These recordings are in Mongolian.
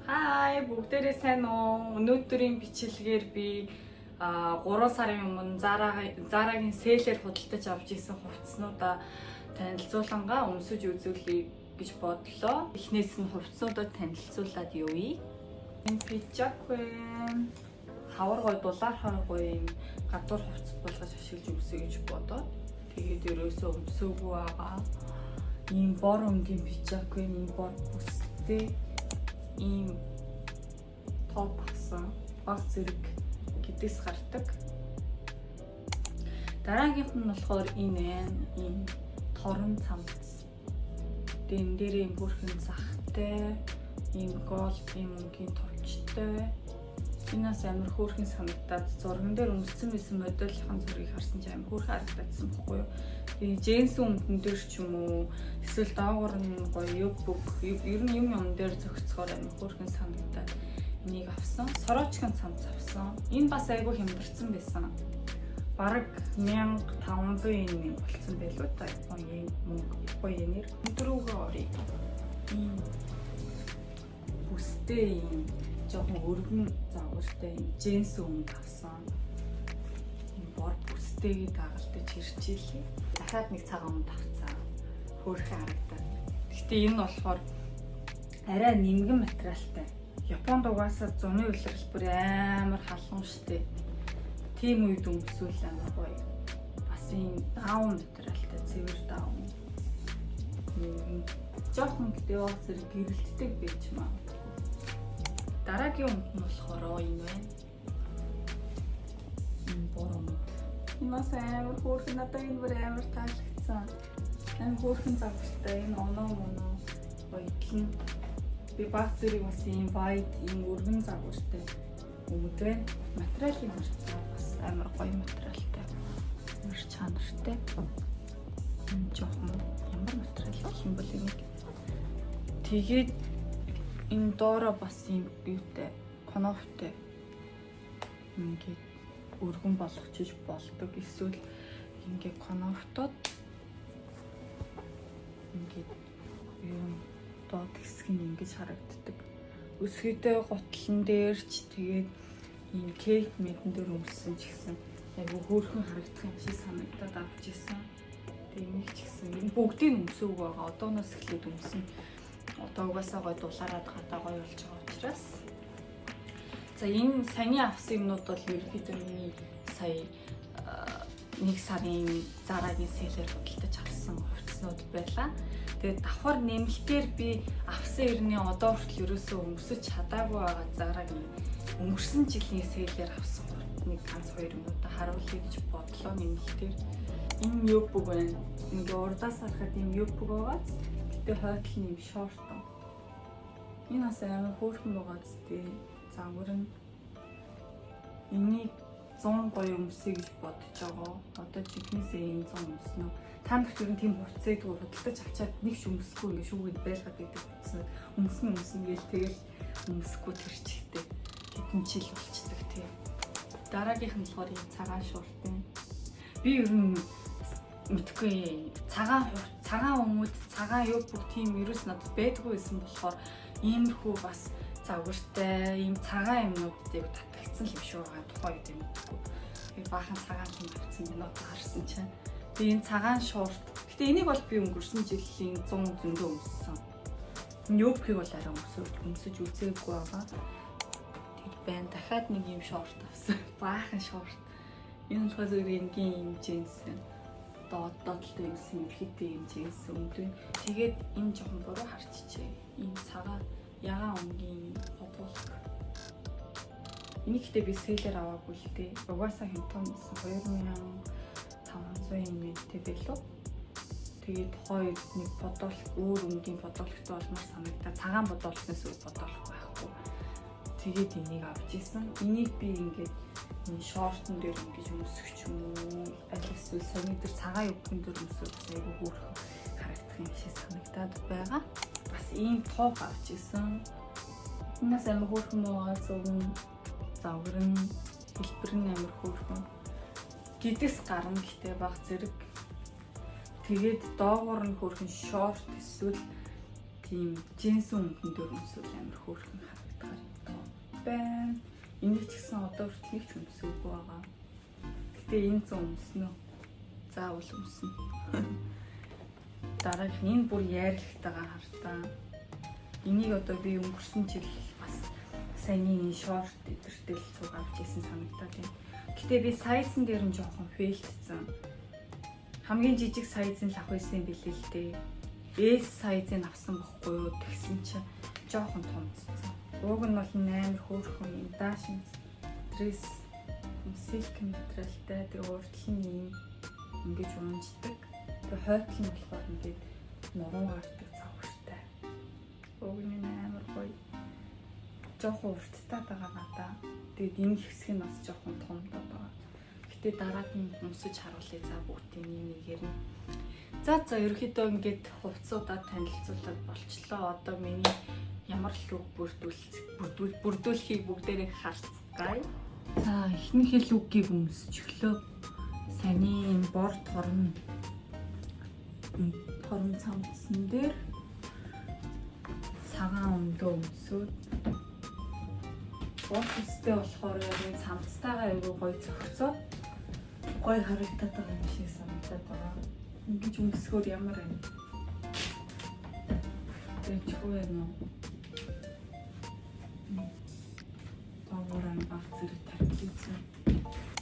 Хай, бүгдээрээ сайн уу? Өнөөдрийн бичлэгээр би 3 сарын өмнө Zara-гийн сэлээр худалдаж авч исэн хувцснуудаа танилцуулангаа өмсөж үзүүлье гэж бодлоо. Эхнээс нь хувцснуудад танилцуулаад явъя. Энэ пижак байна. Хавар гой дулаархай гоё юм гадуур хувцас болгож ашиглаж өмсөе гэж бодоод тэгээд ерөөсөө өмсөөгүй байгаа. Ийм бор өнгийн пижак байна. Ийм бор бүстэй ийм топ авсан. Баг зэрэг гэдээс гардаг. Дараагийнх нь болохоор энэ байна. Ийм торон цамц. Дэн дээр ийм бүрхэн захтай, ийм голд, ийм өнгийн товчтой. Энэс амар хөөрхөн санагдаад зурган дээр өмссөн байсан модельийн зургийг харсан чинь амар хөөрхөн харагдсан байхгүй юу? Тэгээ джинс өмдөн дээр ч юм уу эсвэл доогоор нь гоё юб ер нь юм дээр зөгцгоор амар хөөрхөн санагдаад энийг авсан. Сорочкын цамц авсан. Энэ бас айгүй хямдэрсэн байсан. Бараг 1500 yen болсон байлгүй та Японы мөнгө Японоор өдрөөгөө орё. Ийм бүстэй юм жоохон өргөн загвартай юм джинс өмд авсан. Энэ бор бүстэйг дагалдаж хэрчээлээ. Дахиад нэг цагаан өмд авцсан. Хөөрхөн харагдаад. Гэхдээ энэ болохоор арай нимгэн материалтай. Японд угаасаа зуны улирал бүр амар халуун штэ. Тийм үед өмсвөл амар гоё. Бас энэ даун материалтай цэвэр даун. Жоохон гэдэг баг зэрэг гэрэлтдэг байж магадгүй. Дараагийн өмд нь болохоор энэ байна. Энэ бор өмд. Энэ бас амар хөөрхөн надад энэ бүр амар таалагдсан. Амар хөөрхөн загвартай энэ оноо баядлан би баг зэрэг бас ийм white ийм өргөн загвартай өмд байна. Материалын хүртэл бас амар гоё материалтай. Амар чанартай. Энэ жоохон ямар материал гэх юм бол энийг тэгээд энэ доороо бас юм юутай конофтой ингээд өргөн болгочих болдог эсвэл ингээд конофтод ингээд юм доод хэсэг нь ингэж харагддаг. Өсгийтэй готлон дээр ч тэгээд ийм кейк мэдэн дээр өмссөн ч гэсэн айгу хөөрхөн харагдах юм шиг санагдаад авч ирсэн. Тэгээд нэг ч гэсэн энэ бүгдийг өмсөв байгаа. Одооноос эхлээд өмсөн. Одоо угаасаа гоё дулаараад гадаа гоё болж байгаа учраас. За энэ саяны авсан юмнууд бол ерөнхийдөө миний сая 1 сарын Zara-гийн сэлээр худалдаж авсан хувцснууд байлаа. Тэгээд давхар нэмэлтээр би авсан ирний одоо хүртэл ерөөсөө өмсөж чадаагүй байгаа Zara-гийн өнгөрсөн жилийн сэлээр авсан нэг ганц хоёр юмудаа харуулъя гэж бодлоо нэмэлтээр. Энэ юббэг байна. Ингээ урдаас харахад юм юббэг байгааз гэтээ хойдол нь юм шорт. Энэ бас амар хөөрхөн байгаа зү. Загвар нь энийг 100 гоё өмсөе гэж бодож байгаа. Одоо жигнэсээ энэ 100 өмснө. Та нарт ер нь тийм хувцсыг худалдаж авчаад нэг ч өмсөхгүй ингээ шүүгээд байлгаад байдаг хувцас. Өмснө гээл тэгэл өмсөхгүй тэр чихтэй. Хэдэн жил болчихдаг тийм. Дараагийнх нь болохоор энэ цагаан шууртай. Би ер нь мэдгүй цагаан өмд цагаан юббэг тийм ерөөс надад байдгүй байсан болохоор иймэрхүү бас загвартай ийм цагаан юмнуудыг татагдсан юм шиг байгаа тухай үед юм мэдгүй. Тэгээд баахан цагаан юм авсан минут харсан чинь. Тэгээд энэ цагаан шорт. Гэтэ энийг бол би өнгөрсөн жилийн 100 зөндөө өмссөн. Энэ юббгийг бол арай өмсөж үзээгүй байгаа. Тэр байна. Дахиад нэг юм шорт авсан. Баахан шорт. Энэ болохоор зөвхөн энгийн юм джинс. Доотлоо юмсан ерхийтэй юм джинс өмдөө. Тэгээд энэ жоохон буруу харчжээ. Энэ цагаан ягаан өнгийн хотолк. Энийг ихтэй би сэлээр аваагүй л дээ. Угаасаа хэмтэн 2500 yen-тэй байлоо. Тэгээд хоёр нэг бодолк өөр өнгийн бодолктой олмоор санагдаа. Цагаан бодолкноос өөр бодолк байхгүй. Тэгээд энийг авч исэн. Энийг би ингээд энэ шортон дээр ингэж өмсөх ч юм уу. Аль эсвэл сони дээр цагаан юбкэн дээр өмсөх айгүй хөөрхөн харагдах юм шиг санагдаад байгаа. Бас ийм топ авч исэн. Энэс амар хөөрхөн байгаа зөвхөн загвар нь хэлбэр нь амар хөөрхөн. Гэдэс гарна гэхдээ баг зэрэг. Тэгээд доогоор нь хөөрхөн шорт эсвэл тийм джинс өмдөн дээр өмсөх амар хөөрхөн харагдах байна. Энийг ч гэсэн одоо хүртэл ч өмсөхгүй байгаа. Гэтэ энэ зүүн өмснө. Заавал өмснө. Дараагийнх нь энэ бүр яарлагтайгаа хартаа. Энийг одоо би өнгөрсөн жил бас саяны шорт идэртэл цуг авч ирсэн санагдаад байна. Гэтэ би сайзн дээр нь жоохон фейлдсэн. Хамгийн жижиг сайзын л авах байсан билээ л дээ. S сайзыг авсан бохгүй юу? Тэгсэн чинь жоохон томцсон. Уг нь бол 8 хөөрхөн юм даашин дресс силк материалтай. Тэгээ урдл нь юм ингэж унждаг. Тэгээ хойдл нь болохоор ингээд нуруу гардаг завхартай. Уг нь амар гоё. Жоохон урттай байгаа надаа. Тэгээд энэ хэсэг нь бас жоохон том байгаа. Гэтэ дараад нь өмсөж харуулъя за бүгдийн нэгээр нь. За ерөөхдөө ингээд хувцсуудаа танилцуулаад болчлоо. Одоо миний ямар лүг бүрдүүлэхийг бүгдээрээ харцгаая. За эхнийхээ лүгийг өмсөж өглөө. Саяны энэ бор торон цамцсан дээр цагаан өндөө өмсөд. Бор төстэй болохоор энэ цамцтайгаа айгүй гоё зөгцөө. Гоё харагдаад байгаа юм шиг санагдаад байгаа. Ингэж өмсгөр ямар байна? Тэчгүй байна уу? Тавран баг зэрэг тархицсан.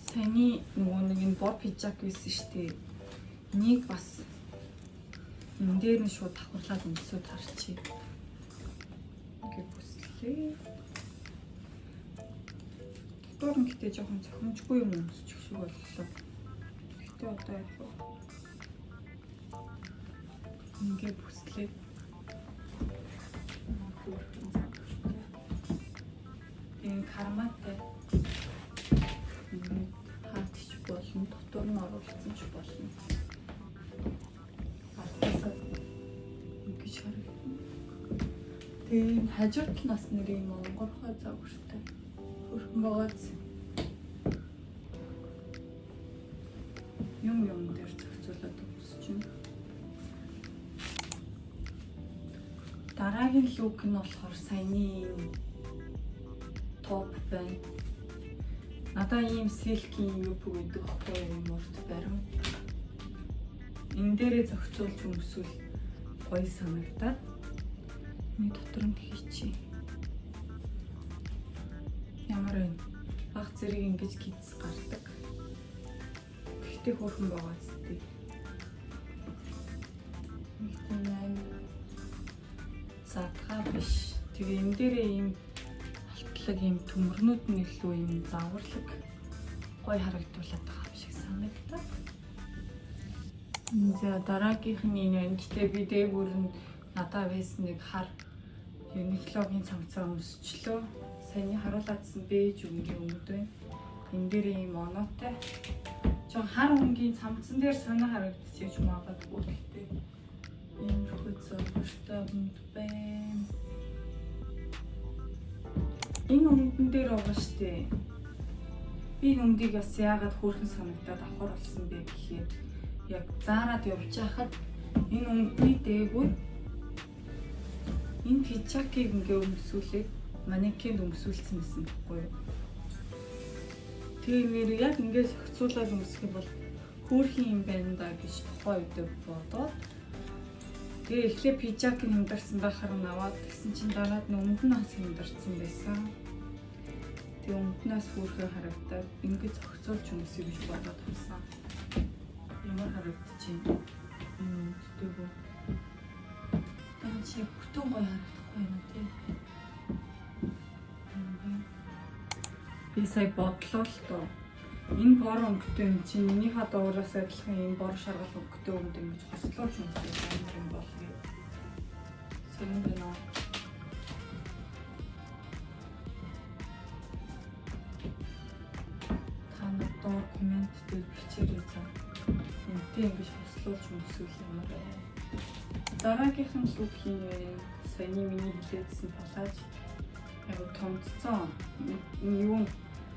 Саяны нөгөө нэг энэ бор пижак байсан шүү дээ. Энийг бас энэ дээр нь шууд давхарлаад өмсөд харчих. Ингээд бүслээ. Дотор нь гэтээ жоохон цохимжгүй юм өмсчих шиг боллоо. Гэтээ одоо яг ингээд бүслээ. Энэ карматай хаатч болно, дотор нь оруулсан ч болно. Артасаа ингэж харагдана. Тэгээ хажууд нь бас нэр юм онгорхой загвартай. Хөрхөн байгааз юм дээр зохицуулаад өгсөж байна. Дараагийн лук нь болохоор саяны топ байна. Надаа ийм силкийн юу бүгд өгөхгүй юм урт барим. Энэ дээрээ зохицуулж өмсвөл гоё санагдаад. Миний дотор нь хийчи. Ямар вэ? Баг зэрэг ингэж гидс гардаг. Тэгтээ хөөрхөн байгаа зү. Задгаа биш. Тэгээ энэ дээрээ ийм алтлаг ийм төмөрнүүд нь илүү ийм заварлаг гоё харагдуулаад байгаа юм шиг санагдав. За дараагийнх нь энэ байна. Гэтэ би дээгүүр нь надад байсан нэг хар Uniqlo-гийн цамцаа өмсчлөө. Саяны харуулаадсан бэж өнгийн өнгөд байна. Энэ дээр ийм оноотой. Жон хар өнгийн цамцан дээр санаа харагдчих юм магадгүй гэхдээ ийм хөцөө хөштэй байна. Энэ өмдөн дээр байгаа штэ. Би өмдийг бас яагаад хөөрхөн санагдаад авахар болсон бэ гэхээр яг заарад явж байхад энэ өмдний дээгүүр энэ пижакийг ингээ өмсүүлээд манекенд өмсүүлсэн байсан байхгүй юу? Тэгээ нэр яг ингээ зохицуулаад өмсөх юм бол хөөрхөн юм байна да гэж тухайн үед бодоод тэгээ эхлээ пижакийг хямдарсан байхаар нь аваад тэгсэн чинь дараад нь өмднөөс хямдарсан байсан. Тэгээ өмднөөс хөөрхөө харагдаад ингээ зохицуулж өмсөе гэж бодоод авсан. Ямар харагдчих юм. Тэгвэл энэ чи бүтэн гоё харагдахгүй юм тий. Би сая бодлоо л доо. Энэ бор өнгөтэй юм чинь минийхээ дуураас адилхан энэ бор шаргал өнгөтэй өмд ингэж хослооч юмсан юм болов. Сонин байна. Танай доор коммент дээр бичээрэй заа. Энтэй ингэж хослооч өмсвөл ямар вэ? Дараагийнх нь лук хин вэ? Саяны миний хэлээдсэн палаж айгу томцсон. Юу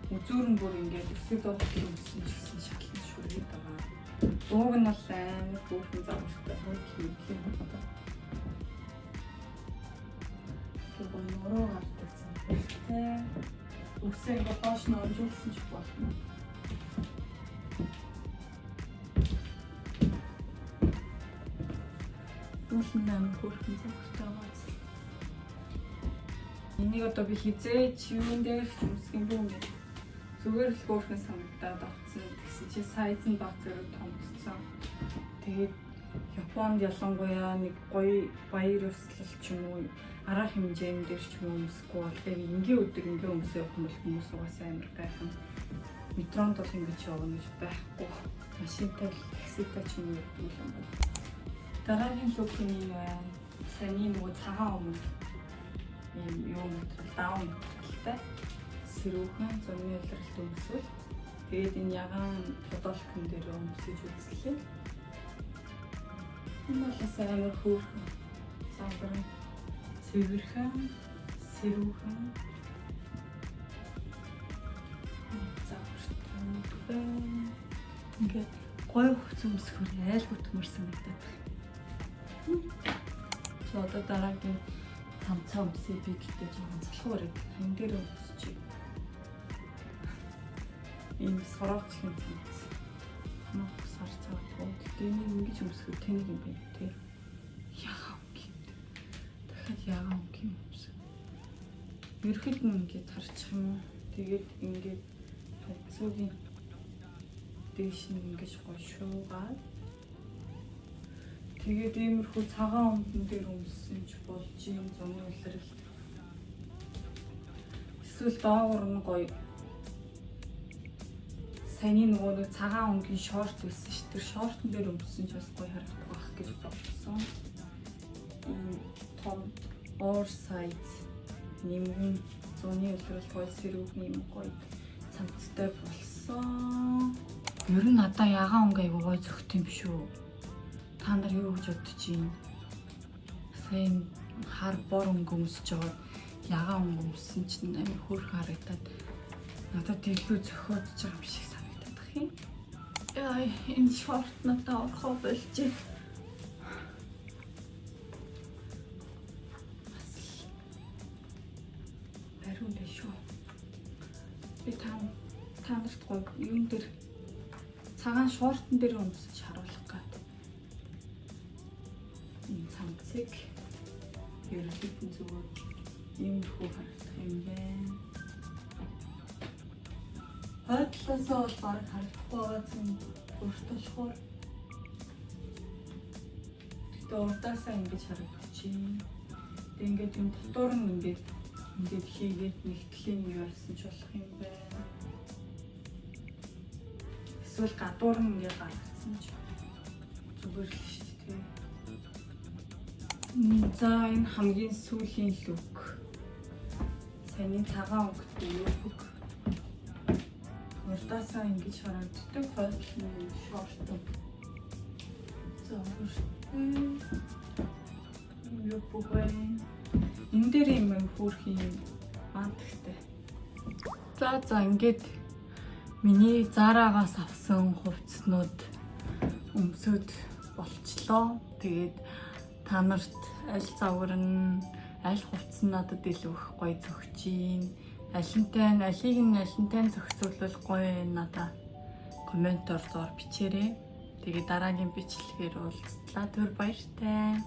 үзүүрэн бүр ингээд өсөд оохтой өмсөн ч гэсэн шатлан шүргээд байгаа. Ууг нь бол амар хөөрхөн завштай хойд хийх юм байна. Тэгээ нуруу гардаг санагдав. үсээ ингээ доош нь онжуулсан ч болно. Уулын амир хөөрхөн цагтай байгааз. Энийг одоо би хизээч юун дээр үсгэн бүү юм. Зүгээр л хөөрхөн санагдаад авцсан. Тэгсэн чи сайз нь баг зэрэг томцсон. Тэгээд Японд ялангуяа нэг гоё баяр ёслол ч юм уу арга хэмжээнд дээр ч юм уу өмсөхгүй бол яг энгийн өдөр ингээ өмсөө явах юм бол хүмүүс угаасаа амар гайхан. Метронд бол ингэж явна гэж байхгүй. Машинтай л такситай ч юм уу юм байна. Дараагийн лук нь байна. Саний нөгөө цагаан өмнө юм даун гэхтэй сэрүүхэн зуны илрэлт өмсвөл тэгээд энэ ягаан тодорхой дээр өмсөж үзлээ. Энэ бол амар хөөрхөн самбар цэвэрхэн сэрүүхэн завхартай ингээд гоё хөц өмсөхөр айл бүтмэрсэн гэдэг. So одоо дараагийн цамцаа өмсөе би гэдэг жоохон залхуур энэ дээр өмсчих. Энэ сорогч юм цамц. Хамаг сар цаавал тэнийг ингэж өмсөхөд тэнийг юм байна тий. Ягаа юм. Дахиад ягаа юм өмсөх. Ерхэд нь ингэж харчих юм. Тэгээд ингэж хацуугийн дээш нь ингэж гоё шуугаад тэгээд иймэрхүү цагаан өмдөн дээр өмссөн ч болж юм зуны илрэл. Эсвэл доогор нь гоё саяны нөгөө нэг цагаан өнгийн шорт байсан шүү. Тэр шортон дээр өмссөн ч бас гоё харагдах байх гэж бодсон. Том oversize нэмгэн зуны илрэл гоё сэрүүхэн юм гоё цамцтай болсон. Ер нь надаа ягаан өнг айгуу гоё зөгт юм шүү. Та нар юу гэж бодож байна? Сайн хар бор өнгө өмсөж байгаа ягаан өнгө өмссөн чинь амар хөөрхөн харагдаад надад илүү зөхиодж байгаа юм шиг санагдаад бах юм. Яа энэ шорт надад орхоо болчих. Баруун биш шүү. Би та нарт гоё юм дээр цагаан шортон дээр өмсөж харуулах гээд. Энэ цамцыг ерөнхийдөө зүгээр ийм хөө харагдах юм байна. Хойдлосоо бол баг харагдахгүй байгаа юм өөртөлхөр. Тэгээд урдаасаа ингэж харагдчихээн. Тэгээд ингээд юм дотор нь ингээд хийгээд нэгтгэлийн юм байсан ч болох юм байна. Эсвэл гадуур нь ингээд гаргацсан ч зүгээр л шүү дээ. За энэ хамгийн сүүлийн лук. Саяны цагаан өнгөтэй юуг. Урдаасаа ингэж харагддаг хойдлын шорт. За юу бүгэн. Энэ дээр юм хөөрхөн юм бантагтай. За ингээд миний Зараагаас авсан хувцснууд өмсөд болчлоо. Тэгээд та нарт аль загвар нь аль хувцс нь надад илүү их гоё зөгч юм. Алийг нь зохицуулбал гоё надад комментоор зор бичээрэй. Тэгээд дараагийн бичлэгээр уулзлаа. Түр баяртай.